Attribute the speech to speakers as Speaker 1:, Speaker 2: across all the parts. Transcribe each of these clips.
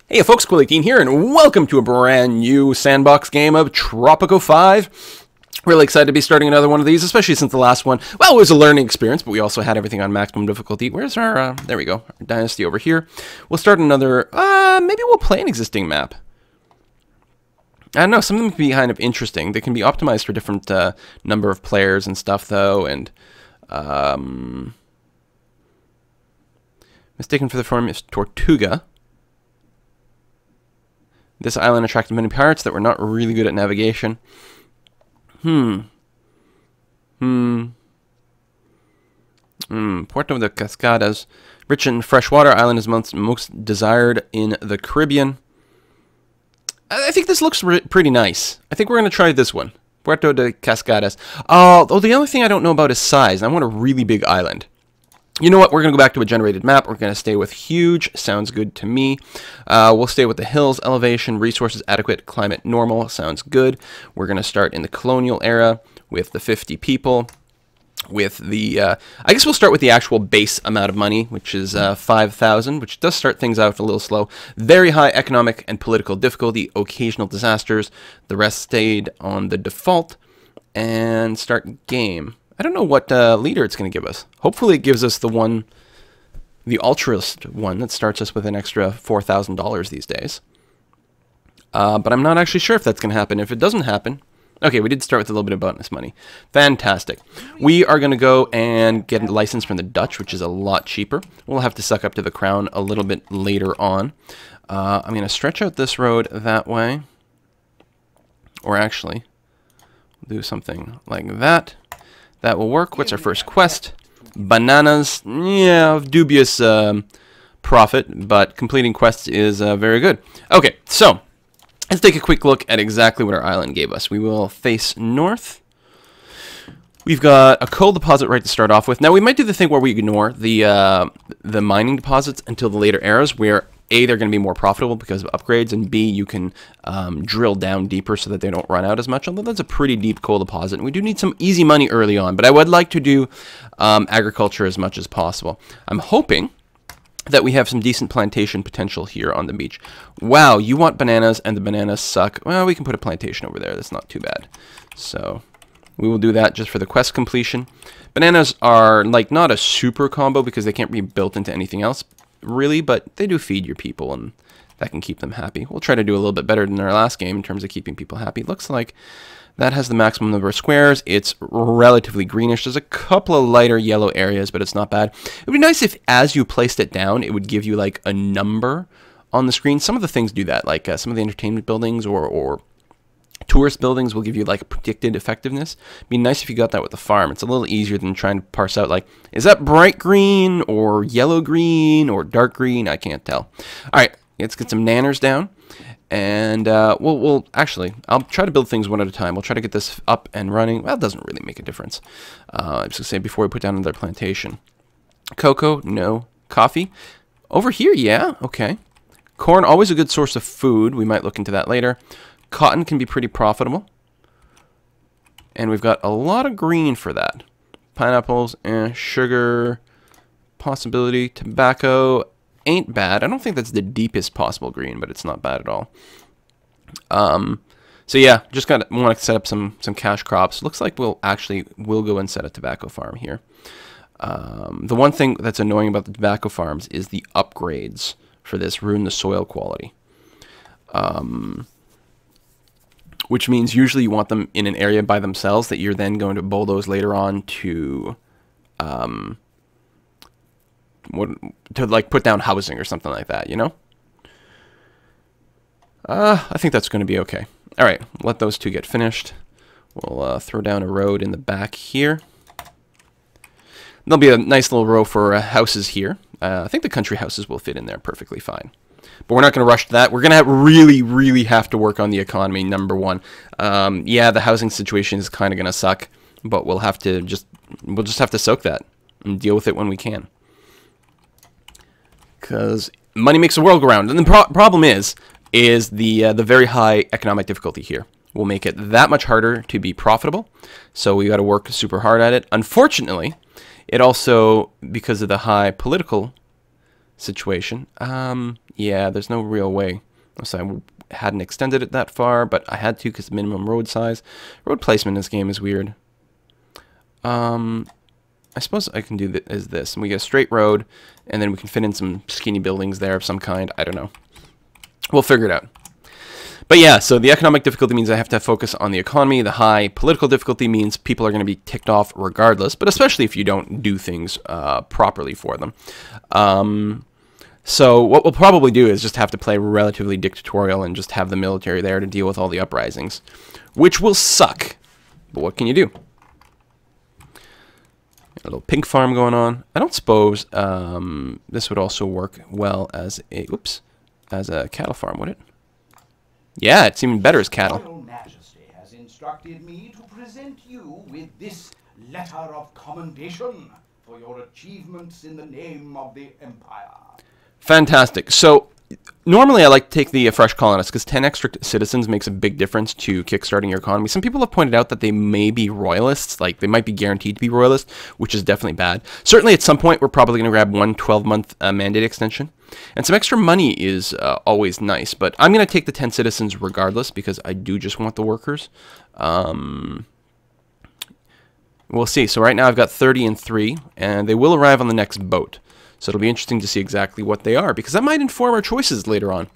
Speaker 1: Hey folks, Quilly18 here, and welcome to a brand new Sandbox game of Tropico 5. Really excited to be starting another one of these, especially since the last one, well, it was a learning experience, but we also had everything on maximum difficulty. Where's our, there we go, our dynasty over here. We'll start another, maybe we'll play an existing map. I don't know, some of them can be kind of interesting. They can be optimized for different number of players and stuff, though, and, mistaken for the form is Tortuga. This island attracted many pirates that were not really good at navigation. Puerto de Cascadas. Rich in freshwater, island is most desired in the Caribbean. I think this looks pretty nice. I think we're going to try this one. Puerto de Cascadas. Oh, the only thing I don't know about is size. I want a really big island. You know what? We're going to go back to a generated map. We're going to stay with huge. Sounds good to me. We'll stay with the hills, elevation, resources adequate, climate normal. Sounds good. We're going to start in the Colonial era with the 50 people. With the, I guess we'll start with the actual base amount of money, which is 5,000, which does start things out a little slow. Very high economic and political difficulty, occasional disasters. The rest stayed on the default. And start game. I don't know what leader it's going to give us. Hopefully it gives us the one, the altruist one that starts us with an extra $4,000 these days. But I'm not actually sure if that's going to happen. If it doesn't happen, okay, we did start with a little bit of bonus money. Fantastic. We are going to go and get a license from the Dutch, which is a lot cheaper. We'll have to suck up to the crown a little bit later on. I'm going to stretch out this road that way. Or actually, do something like that. That will work. What's our first quest? Bananas. Yeah, dubious profit, but completing quests is very good. Okay, so let's take a quick look at exactly what our island gave us. We will face north. We've got a coal deposit right to start off with. Now, we might do the thing where we ignore the mining deposits until the later eras, where A, they're going to be more profitable because of upgrades, and B, you can drill down deeper so that they don't run out as much, although that's a pretty deep coal deposit. And we do need some easy money early on, but I would like to do agriculture as much as possible. I'm hoping that we have some decent plantation potential here on the beach. Wow, you want bananas, and the bananas suck. Well, we can put a plantation over there. That's not too bad. So we will do that just for the quest completion. Bananas are, like, not a super combo because they can't be built into anything else, really, but they do feed your people, and that can keep them happy. We'll try to do a little bit better than our last game in terms of keeping people happy. Looks like that has the maximum number of squares. It's relatively greenish. There's a couple of lighter yellow areas, but it's not bad. It would be nice if, as you placed it down, it would give you, like, a number on the screen. Some of the things do that, like some of the entertainment buildings or tourist buildings will give you, like, predicted effectiveness. It'd be nice if you got that with the farm. It's a little easier than trying to parse out, like, is that bright green or yellow green or dark green? I can't tell. All right, let's get some nanners down. And we'll actually, I'll try to build things one at a time. We'll try to get this up and running. Well, it doesn't really make a difference. I was going to say before we put down another plantation. Cocoa, no. Coffee, over here, yeah, okay. Corn, always a good source of food. We might look into that later. Cotton can be pretty profitable. And we've got a lot of green for that. Pineapples, sugar, possibility, tobacco, ain't bad. I don't think that's the deepest possible green, but it's not bad at all. So yeah, just want to set up some cash crops. Looks like we'll go and set a tobacco farm here. The one thing that's annoying about the tobacco farms is the upgrades for this ruin the soil quality. Which means usually you want them in an area by themselves that you're then going to bulldoze later on to, like put down housing or something like that, you know? I think that's going to be okay. All right, let those two get finished. We'll throw down a road in the back here. There'll be a nice little row for houses here. I think the country houses will fit in there perfectly fine. But we're not going to rush to that. We're going to really have to work on the economy, number one. Yeah, the housing situation is kind of going to suck, but we'll just have to soak that and deal with it when we can. Because money makes the world go round. And the problem is the very high economic difficulty here will make it that much harder to be profitable. So we got to work super hard at it. Unfortunately, it also, because of the high political situation, Yeah, there's no real way. So I hadn't extended it that far, but I had to because minimum road size. Road placement in this game is weird. I suppose I can do this. And we get a straight road, and then we can fit in some skinny buildings there of some kind. I don't know. We'll figure it out. But yeah, so the economic difficulty means I have to focus on the economy. The high political difficulty means people are going to be ticked off regardless, but especially if you don't do things properly for them. So what we'll probably do is just have to play relatively dictatorial and just have the military there to deal with all the uprisings, which will suck. But what can you do? A little pink farm going on. I don't suppose this would also work well as a as a cattle farm, would it? Yeah, it's even better as cattle.
Speaker 2: Royal Majesty has instructed me to present you with this letter of commendation for your achievements in the name of the Empire.
Speaker 1: Fantastic. So normally I like to take the fresh colonists because 10 extra citizens makes a big difference to kickstarting your economy. Some people have pointed out that they may be royalists, like they might be guaranteed to be royalists, which is definitely bad. Certainly at some point we're probably going to grab one 12-month mandate extension. And some extra money is always nice, but I'm going to take the 10 citizens regardless because I do just want the workers. We'll see. So right now I've got 30 and 3, and they will arrive on the next boat. So it'll be interesting to see exactly what they are, because that might inform our choices later on.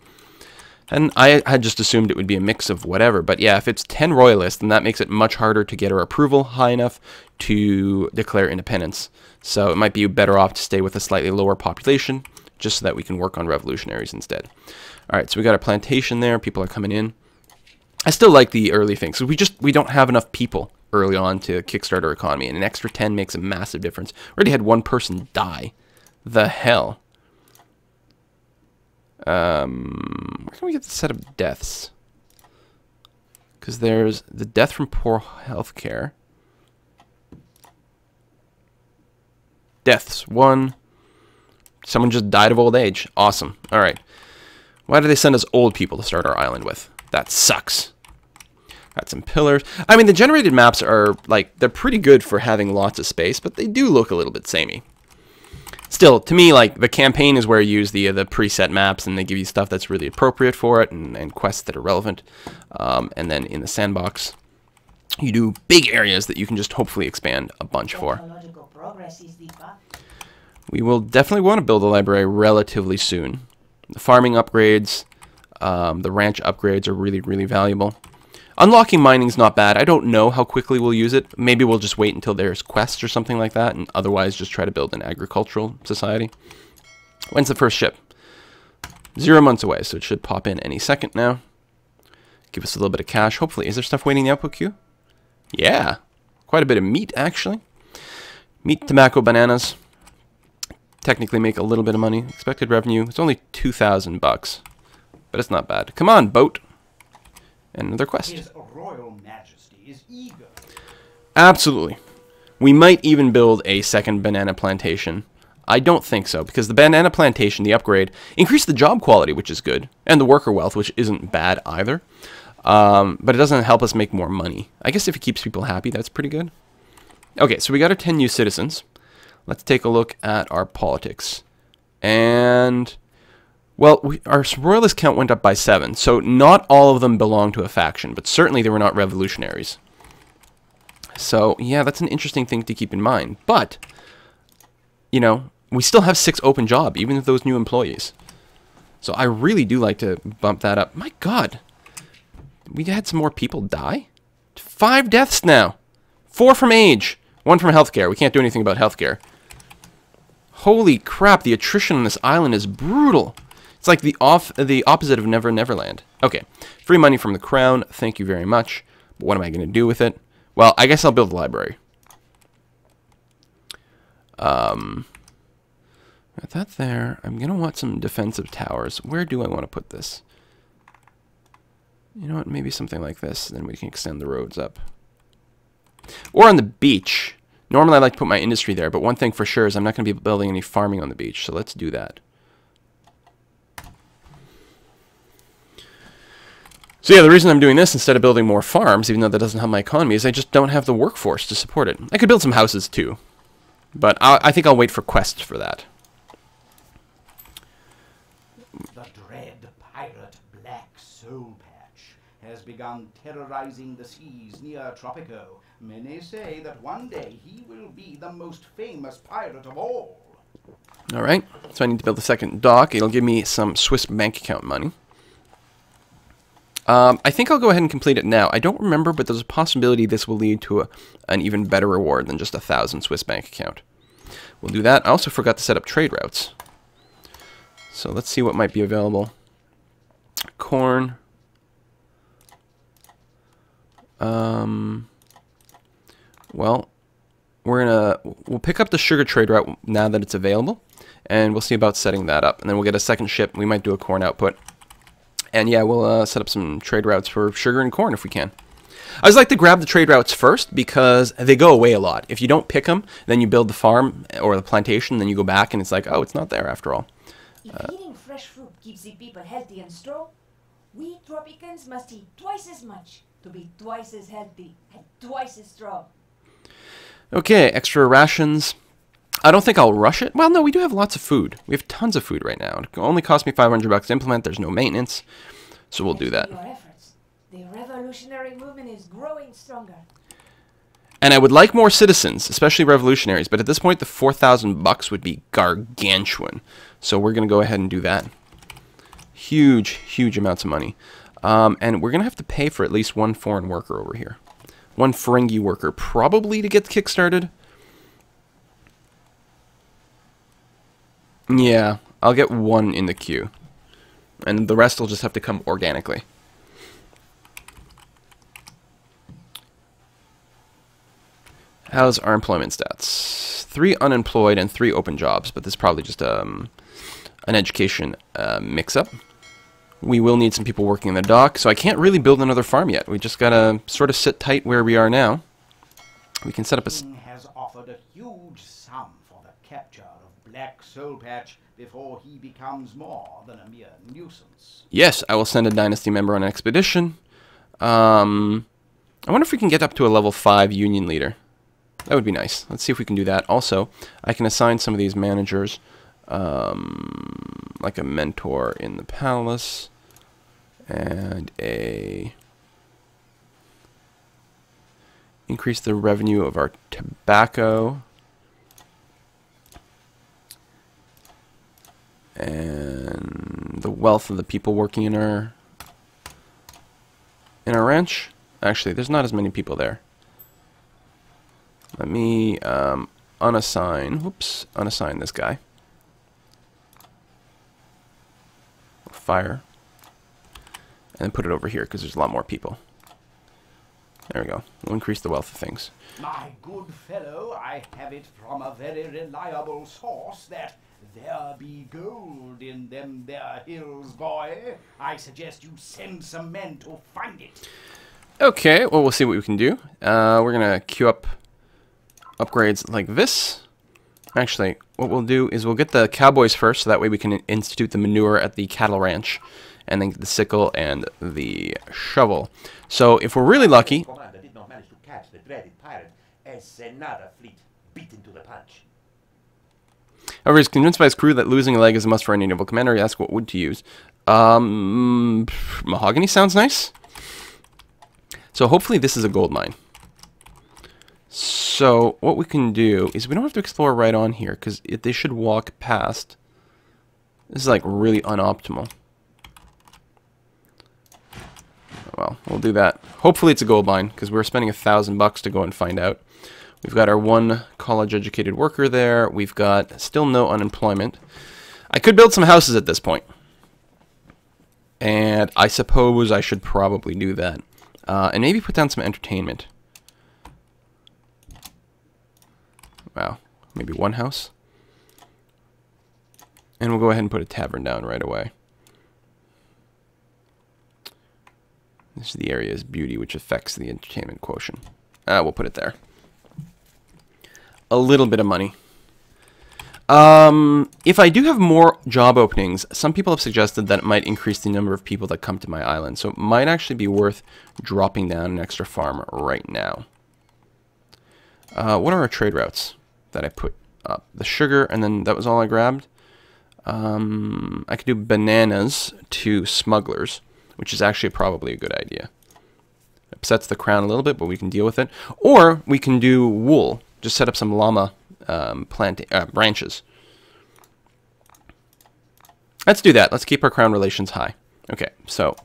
Speaker 1: And I had just assumed it would be a mix of whatever. But yeah, if it's 10 royalists, then that makes it much harder to get our approval high enough to declare independence. So it might be better off to stay with a slightly lower population, just so that we can work on revolutionaries instead. All right, so we got a plantation there. People are coming in. I still like the early things. So we don't have enough people early on to kickstart our economy, and an extra 10 makes a massive difference. We already had one person die. The hell? Where can we get the set of deaths? Because there's the death from poor health care. Deaths. 1. Someone just died of old age. Awesome. All right. Why do they send us old people to start our island with? That sucks. Got some pillars. I mean, the generated maps are, like, they're pretty good for having lots of space, but they do look a little bit samey. Still, to me, like, the campaign is where you use the preset maps, and they give you stuff that's really appropriate for it, and quests that are relevant. And then in the sandbox, you do big areas that you can just hopefully expand a bunch for. We will definitely want to build a library relatively soon. The farming upgrades, the ranch upgrades are really, really valuable. Unlocking mining's not bad. I don't know how quickly we'll use it. Maybe we'll just wait until there's quests or something like that, and otherwise just try to build an agricultural society. When's the first ship? 0 months away, so it should pop in any second now. Give us a little bit of cash, hopefully. Is there stuff waiting in the output queue? Yeah. Quite a bit of meat, actually. Meat, tobacco, bananas. Technically make a little bit of money. Expected revenue, it's only 2,000 bucks. But it's not bad. Come on, boat. And another quest.
Speaker 2: His Royal Majesty is eager.
Speaker 1: Absolutely. We might even build a second banana plantation. I don't think so, because the banana plantation, the upgrade, increased the job quality, which is good, and the worker wealth, which isn't bad either. But it doesn't help us make more money. I guess if it keeps people happy, that's pretty good. Okay, so we got our 10 new citizens. Let's take a look at our politics. And... well, our royalist count went up by 7, so not all of them belong to a faction, but certainly they were not revolutionaries. So, yeah, that's an interesting thing to keep in mind. But, you know, we still have 6 open jobs, even with those new employees. So I really do like to bump that up. My God, we had some more people die? 5 deaths now. 4 from age, 1 from healthcare. We can't do anything about healthcare. Holy crap, the attrition on this island is brutal. It's like the opposite of Never Neverland. Okay, free money from the crown. Thank you very much. But what am I going to do with it? Well, I guess I'll build a library. With that there, I'm going to want some defensive towers. Where do I want to put this? You know what? Maybe something like this. Then we can extend the roads up. Or on the beach. Normally I like to put my industry there, but one thing for sure is I'm not going to be building any farming on the beach. So let's do that. So yeah, the reason I'm doing this instead of building more farms, even though that doesn't help my economy, is I just don't have the workforce to support it. I could build some houses too, but I think I'll wait for quests for that.
Speaker 2: The pirate Black Soul Patch has begun terrorizing the seas near Tropico. Many say that one day he will be the most famous pirate of all.
Speaker 1: Alright, so I need to build a second dock. It'll give me some Swiss bank account money. I think I'll go ahead and complete it now. I don't remember, but there's a possibility this will lead to an even better reward than just 1,000 Swiss bank account. We'll do that. I also forgot to set up trade routes. So let's see what might be available. Corn. Well, we'll pick up the sugar trade route now that it's available, and we'll see about setting that up. And then we'll get a second ship. We might do a corn output. And yeah, we'll set up some trade routes for sugar and corn if we can. I always like to grab the trade routes first because they go away a lot. If you don't pick them, then you build the farm or the plantation, then you go back and it's like, oh, it's not there after all.
Speaker 3: If eating fresh fruit keeps the people healthy and strong, we Tropicans must eat twice as much to be twice as healthy and twice as strong.
Speaker 1: Okay, extra rations. I don't think I'll rush it. Well, no, we do have lots of food. We have tons of food right now. It only cost me $500 to implement. There's no maintenance, so we'll do that.
Speaker 3: Your efforts. The revolutionary movement is growing stronger.
Speaker 1: And I would like more citizens, especially revolutionaries, but at this point the $4,000 would be gargantuan. So we're going to go ahead and do that. Huge, huge amounts of money. And we're going to have to pay for at least one foreign worker over here. One Ferengi worker, probably to get the kick started. Yeah, I'll get one in the queue. And the rest will just have to come organically. How's our employment stats? 3 unemployed and 3 open jobs, but this is probably just an education mix-up. We will need some people working in the dock, so I can't really build another farm yet. We just gotta sort of sit tight where we are now. We can set up a...
Speaker 2: has offered a huge sum for the capture of Black Soul Patch before he becomes more than a mere nuisance.
Speaker 1: Yes, I will send a dynasty member on an expedition. I wonder if we can get up to a level 5 union leader. That would be nice. Let's see if we can do that. Also, I can assign some of these managers, like a mentor in the palace, and increase the revenue of our tobacco, and the wealth of the people working in our ranch. Actually, there's not as many people there. Let me unassign this guy. Fire. And put it over here because there's a lot more people. There we go. We'll increase the wealth of things.
Speaker 2: My good fellow, I have it from a very reliable source that there be gold in them there hills, boy. I suggest you send some men to find it.
Speaker 1: Okay, well, we'll see what we can do. We're going to queue up upgrades like this. Actually, what we'll do is we'll get the cowboys first, so that way we can institute the manure at the cattle ranch, and then get the sickle and the shovel. So if we're really lucky...
Speaker 4: Commander did not manage to catch the dreaded pirate as another fleet beat into the punch.
Speaker 1: However, he's convinced by his crew that losing a leg is a must for any naval commander. He asks what wood to use. Mahogany sounds nice. So hopefully this is a gold mine. So what we can do is we don't have to explore right on here because they should walk past. This is like really unoptimal. Well, we'll do that. Hopefully it's a gold mine because we're spending $1,000 to go and find out. We've got our one college-educated worker there. We've got still no unemployment. I could build some houses at this point. And I suppose I should probably do that. And maybe put down some entertainment. Wow, maybe one house. And we'll go ahead and put a tavern down right away. This is the area's beauty, which affects the entertainment quotient. We'll put it there. A little bit of money. If I do have more job openings, some people have suggested that it might increase the number of people that come to my island. So it might actually be worth dropping down an extra farm right now. What are our trade routes that I put up? The sugar, and then that was all I grabbed. I could do bananas to smugglers, which is actually probably a good idea. Upsets the crown a little bit, but we can deal with it. Or we can do wool. Just set up some llama branches. Let's do that. Let's keep our crown relations high. Okay, so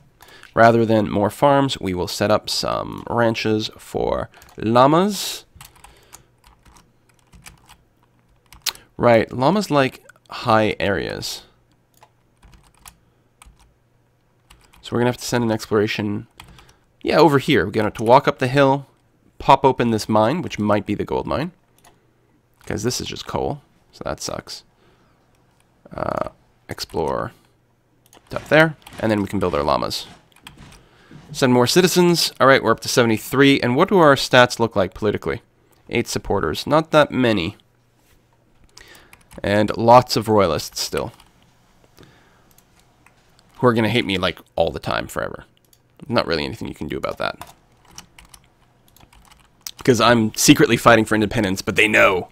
Speaker 1: rather than more farms, we will set up some ranches for llamas. Right, llamas like high areas. So we're going to have to send an exploration, yeah, over here. We're going to have to walk up the hill, pop open this mine, which might be the gold mine, because this is just coal, so that sucks. Explore up there, and then we can build our llamas. Send more citizens. All right, we're up to 73. And what do our stats look like politically? 8 supporters. Not that many. And lots of royalists still, who are going to hate me like all the time forever. Not really anything you can do about that, because I'm secretly fighting for independence, but they know.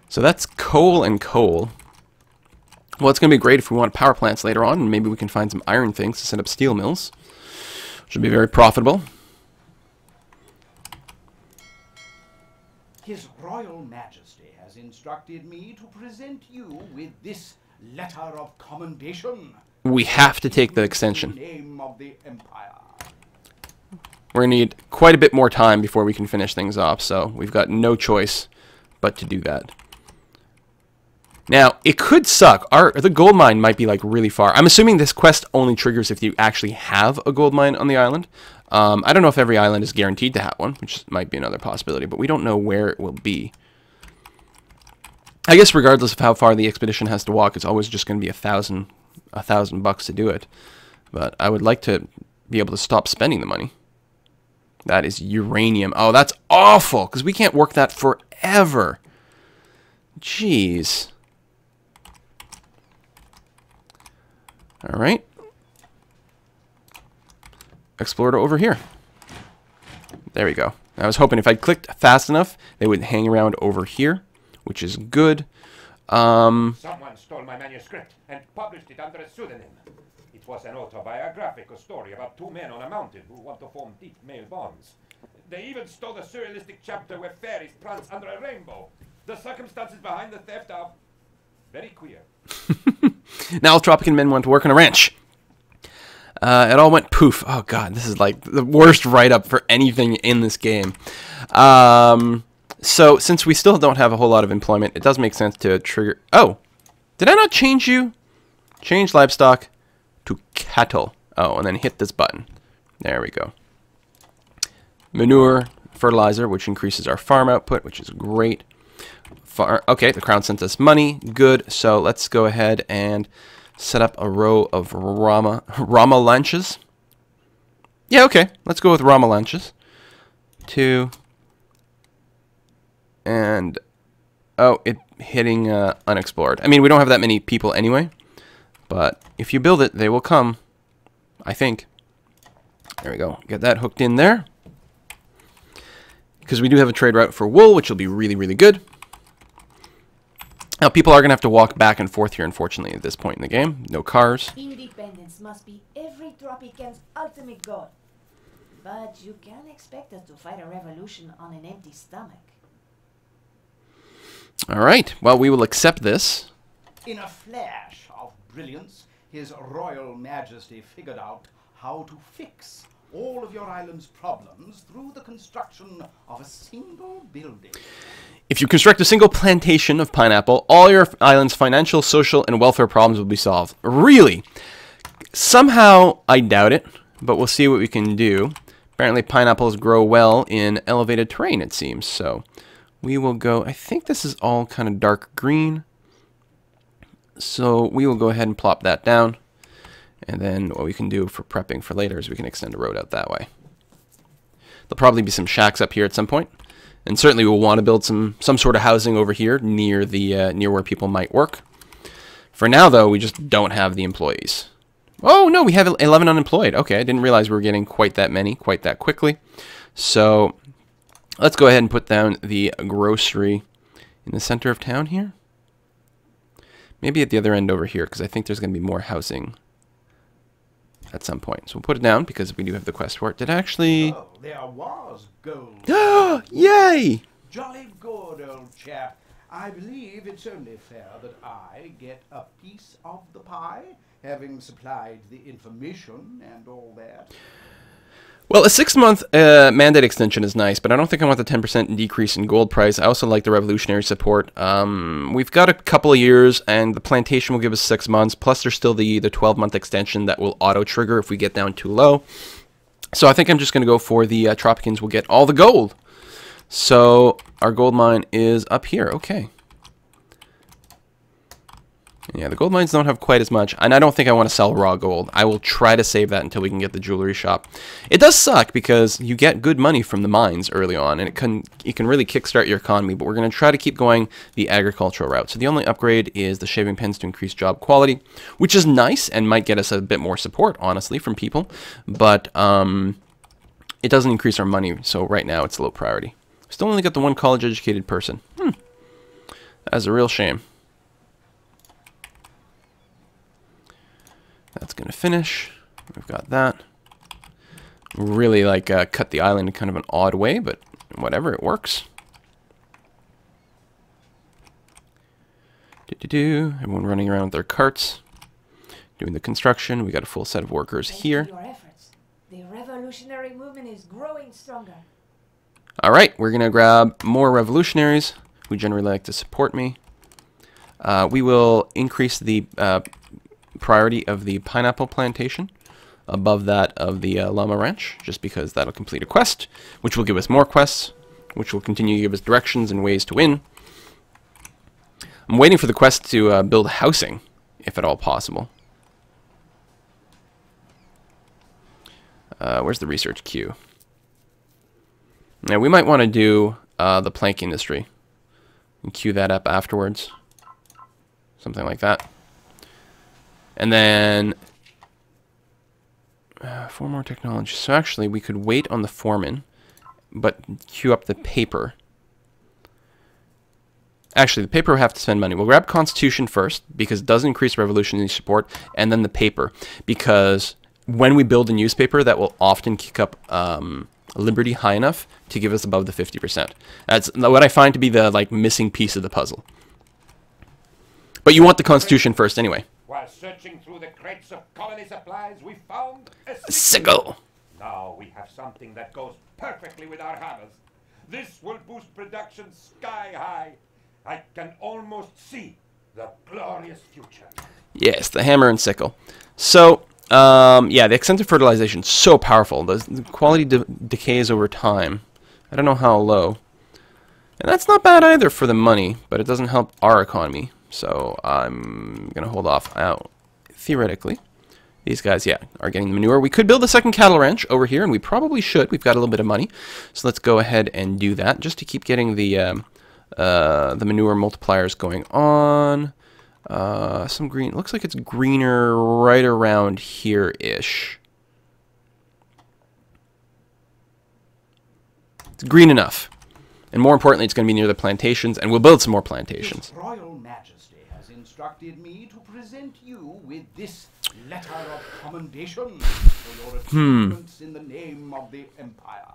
Speaker 1: So that's coal and coal. Well, it's going to be great if we want power plants later on, and maybe we can find some iron things to set up steel mills. Should be very profitable.
Speaker 2: His Royal Majesty has instructed me to present you with this letter of commendation.
Speaker 1: We have to take the extension.
Speaker 2: In the name of the Empire.
Speaker 1: We're going to need quite a bit more time before we can finish things off, so we've got no choice but to do that. Now, it could suck. The gold mine might be like really far. I'm assuming this quest only triggers if you actually have a gold mine on the island. I don't know if every island is guaranteed to have one, which might be another possibility, but we don't know where it will be. I guess regardless of how far the expedition has to walk, it's always just going to be $1,000 to do it. But I would like to be able to stop spending the money. That is uranium. Oh, that's awful, because we can't work that forever. Jeez. All right. Explorer over here. There we go. I was hoping if I clicked fast enough, they would hang around over here, which is good.
Speaker 4: Someone stole my manuscript and published it under a pseudonym. It was an autobiographical story about 2 men on a mountain who want to form deep male bonds. They even stole the surrealistic chapter where fairies prance under a rainbow. The circumstances behind the theft are very queer.
Speaker 1: Now Tropican men want to work on a ranch. It all went poof. Oh god, this is like the worst write-up for anything in this game. So since we still don't have a whole lot of employment, it does make sense to trigger... Oh! Did I not change you? Change livestock to cattle. Oh, and then hit this button. There we go. Manure, fertilizer, which increases our farm output, which is great. Okay, the crown sent us money. Good. So let's go ahead and set up a row of Rama lanches. Yeah, okay. Let's go with Rama lanches. 2. And oh, it hitting unexplored. I mean, we don't have that many people anyway, but if you build it, they will come, I think. There we go. Get that hooked in there. Because we do have a trade route for wool, which will be really, really good. Now, people are going to have to walk back and forth here, unfortunately, at this point in the game. No cars.
Speaker 3: Independence must be every Tropican's ultimate goal. But you can't expect us to fight a revolution on an empty stomach.
Speaker 1: All right. Well, we will accept this.
Speaker 2: In a flash of brilliance, His Royal Majesty figured out how to fix all of your island's problems through the construction of a single building.
Speaker 1: If you construct a single plantation of pineapple, all your island's financial, social, and welfare problems will be solved. Really? Somehow, I doubt it, but we'll see what we can do. Apparently, pineapples grow well in elevated terrain, it seems. So we will go... I think this is all kind of dark green. So we will go ahead and plop that down. And then what we can do for prepping for later is we can extend a road out that way. There'll probably be some shacks up here at some point. And certainly we'll want to build some sort of housing over here near the near where people might work. For now, though, we just don't have the employees. Oh, no, we have 11 unemployed. Okay, I didn't realize we were getting quite that many, quite that quickly. So let's go ahead and put down the grocery in the center of town here. Maybe at the other end over here, because I think there's going to be more housing at some point. So we'll put it down, because we do have the quest for it. Did I actually...
Speaker 2: Oh, there was gold.
Speaker 1: Yay!
Speaker 2: Jolly good, old chap. I believe it's only fair that I get a piece of the pie, having supplied the information and all that.
Speaker 1: Well, a 6-month mandate extension is nice, but I don't think I want the 10% decrease in gold price. I also like the revolutionary support. We've got a couple of years, and the plantation will give us 6 months, plus there's still the 12-month extension that will auto-trigger if we get down too low. So I think I'm just going to go for the Tropicans will get all the gold. So our gold mine is up here. Okay. Yeah, the gold mines don't have quite as much, and I don't think I want to sell raw gold. I will try to save that until we can get the jewelry shop. It does suck because you get good money from the mines early on, and it can really kickstart your economy, but we're going to try to keep going the agricultural route. So the only upgrade is the shaving pens to increase job quality, which is nice and might get us a bit more support, honestly, from people, but it doesn't increase our money, so right now it's a low priority. Still only got the one college-educated person. That's a real shame. That's going to finish. We've got that. Really, like, cut the island in kind of an odd way, but whatever, it works. Everyone running around with their carts, doing the construction. We got a full set of workers here.
Speaker 3: Your efforts. The revolutionary movement is growing stronger.
Speaker 1: All right, we're going to grab more revolutionaries who generally like to support me. We will increase the priority of the pineapple plantation above that of the llama ranch, just because that'll complete a quest, which will give us more quests, which will continue to give us directions and ways to win. I'm waiting for the quest to build housing, if at all possible. Where's the research queue? Now, we might want to do the plank industry and queue that up afterwards. Something like that. And then 4 more technology. So actually, we could wait on the foreman, but queue up the paper. Actually, the paper will have to spend money. We'll grab Constitution first, because it does increase revolutionary support, and then the paper, because when we build a newspaper, that will often kick up Liberty high enough to give us above the 50%. That's what I find to be the missing piece of the puzzle. But you want the Constitution first anyway.
Speaker 4: While searching through the crates of colony supplies, we found a
Speaker 1: sickle.
Speaker 4: Now we have something that goes perfectly with our hammers. This will boost production sky high. I can almost see the glorious future. Yes,
Speaker 1: the hammer and sickle. So, yeah, the extensive fertilization is so powerful. The quality decays over time. I don't know how low. And that's not bad either for the money, but it doesn't help our economy. So I'm going to hold off out. Theoretically, these guys, yeah, are getting the manure. We could build a second cattle ranch over here, and we probably should. We've got a little bit of money. So let's go ahead and do that, just to keep getting the manure multipliers going on. Some green. Looks like it's greener right around here-ish. It's green enough. And more importantly, it's going to be near the plantations, and we'll build some more plantations.
Speaker 2: His Royal Majesty has instructed me to present you with this letter of commendation for your achievements in the name of the Empire.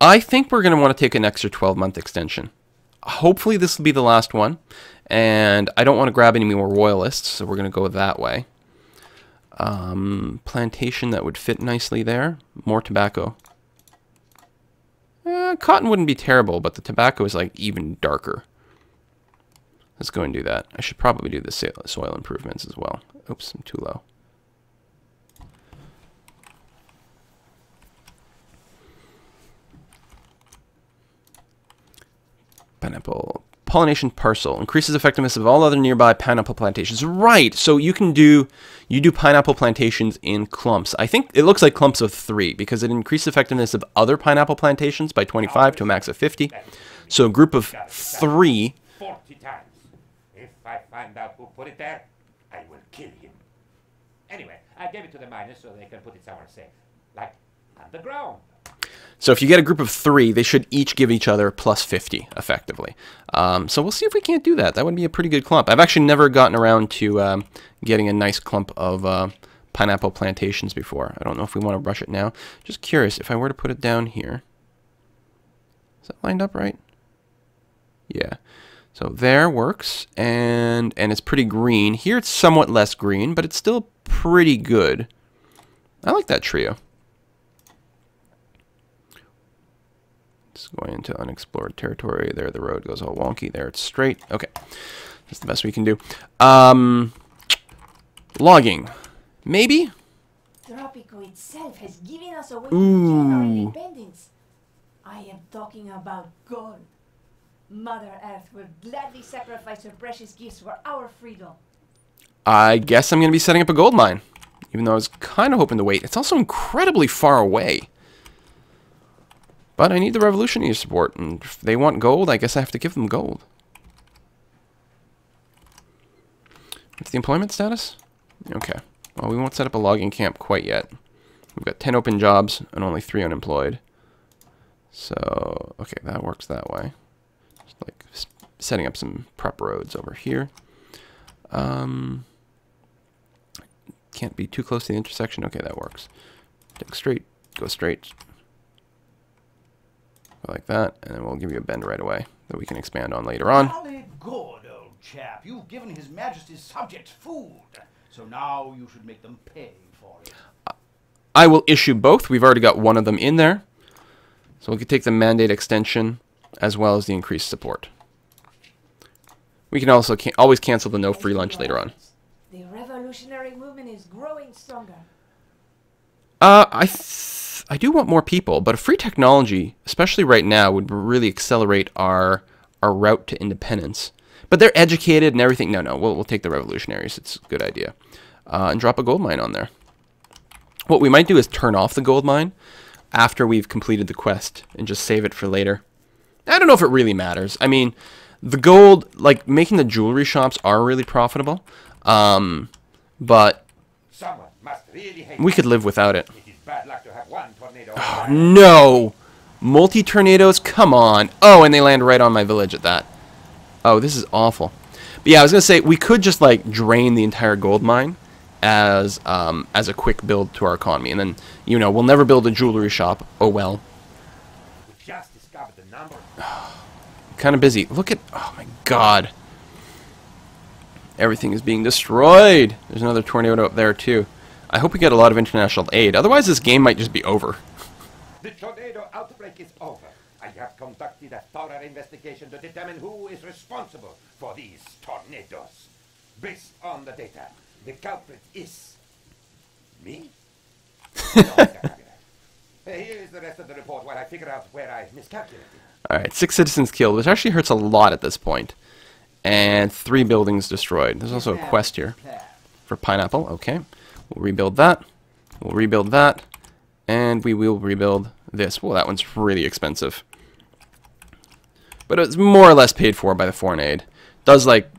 Speaker 1: I think we're going to want to take an extra 12-month extension. Hopefully this will be the last one, and I don't want to grab any more royalists, so we're going to go that way. Plantation that would fit nicely there. More tobacco. Cotton wouldn't be terrible, but the tobacco is even darker. Let's go and do that. I should probably do the soil improvements as well. Oops, I'm too low. Pineapple. Pollination parcel. Increases effectiveness of all other nearby pineapple plantations. Right, so you do pineapple plantations in clumps. I think it looks like clumps of 3 because it increases effectiveness of other pineapple plantations by 25 to a max of 50. So a group of 3.
Speaker 4: 40 times. If I find out who put it there, I will kill him. Anyway, I gave it to the miners so they can put it somewhere safe. Like underground.
Speaker 1: So if you get a group of 3, they should each give each other plus 50, effectively. So we'll see if we can't do that. That would be a pretty good clump. I've actually never gotten around to getting a nice clump of pineapple plantations before. I don't know if we want to rush it now. Just curious, if I were to put it down here, is that lined up right? Yeah. So there works, and it's pretty green. Here it's somewhat less green, but it's still pretty good. I like that trio. Just going into unexplored territory. There the road goes all wonky. There it's straight. Okay. That's the best we can do. Logging. Maybe?
Speaker 3: Tropico itself has given us a way to gain our independence. I am talking about gold. Mother Earth will gladly sacrifice her precious gifts for our freedom.
Speaker 1: I guess I'm going to be setting up a gold mine. Even though I was kind of hoping to wait. It's also incredibly far away. But I need the revolutionary support. And if they want gold, I guess I have to give them gold. What's the employment status? Okay. Well, we won't set up a logging camp quite yet. We've got 10 open jobs and only 3 unemployed. So, okay, that works that way. Just like setting up some prep roads over here. Can't be too close to the intersection. Okay, that works. Take straight, go straight. Like that, and then we'll give you a bend right away that we can expand on later on.
Speaker 2: Jolly good, old chap. You've given His Majesty's subjects food, so now you should make them pay for it.
Speaker 1: I will issue both. We've already got one of them in there. So we could take the mandate extension as well as the increased support. We can also always cancel the no free lunch later on.
Speaker 3: The revolutionary movement is growing stronger.
Speaker 1: I do want more people, but a free technology, especially right now, would really accelerate our route to independence. But they're educated and everything. No, we'll take the revolutionaries. It's a good idea. And drop a gold mine on there. What we might do is turn off the gold mine after we've completed the quest and just save it for later. I don't know if it really matters. I mean, the gold, like making the jewelry shops are really profitable, but
Speaker 4: Someone must really hate
Speaker 1: we could live without it.
Speaker 4: It is bad luck to have one tornado.
Speaker 1: Oh, no! Multi-tornadoes? Come on. Oh, and they land right on my village at that. Oh, this is awful. But yeah, I was going to say, we could just, like, drain the entire gold mine as a quick build to our economy. And then, you know, we'll never build a jewelry shop. Oh, well.
Speaker 4: We just discovered the number.
Speaker 1: Kind of busy. Look at... Oh, my God. Everything is being destroyed. There's another tornado up there, too. I hope we get a lot of international aid. Otherwise, this game might just be over.
Speaker 4: The tornado outbreak is over. I have conducted a thorough investigation to determine who is responsible for these tornadoes. Based on the data, the culprit is... me? Here is the rest of the report while I figure out where I miscalculated.
Speaker 1: Alright, 6 citizens killed, which actually hurts a lot at this point. And 3 buildings destroyed. There's also a quest here for pineapple. Okay. We'll rebuild that. We'll rebuild that. And we will rebuild this. Well, that one's really expensive. But it's more or less paid for by the foreign aid. It does, like,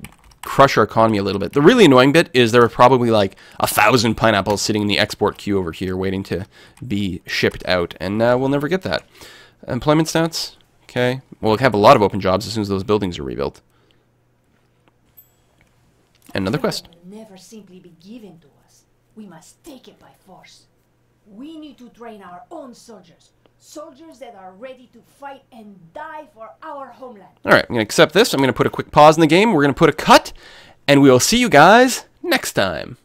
Speaker 1: crush our economy a little bit. The really annoying bit is there are probably, like, 1,000 pineapples sitting in the export queue over here waiting to be shipped out. And we'll never get that. Employment stats. Okay. We'll have a lot of open jobs as soon as those buildings are rebuilt. And another quest.
Speaker 3: It will never simply be given to us. We must take it by force. We need to train our own soldiers. Soldiers that are ready to fight and die for our homeland.
Speaker 1: Alright, I'm going to accept this. I'm going to put a quick pause in the game. We're going to put a cut. And we will see you guys next time.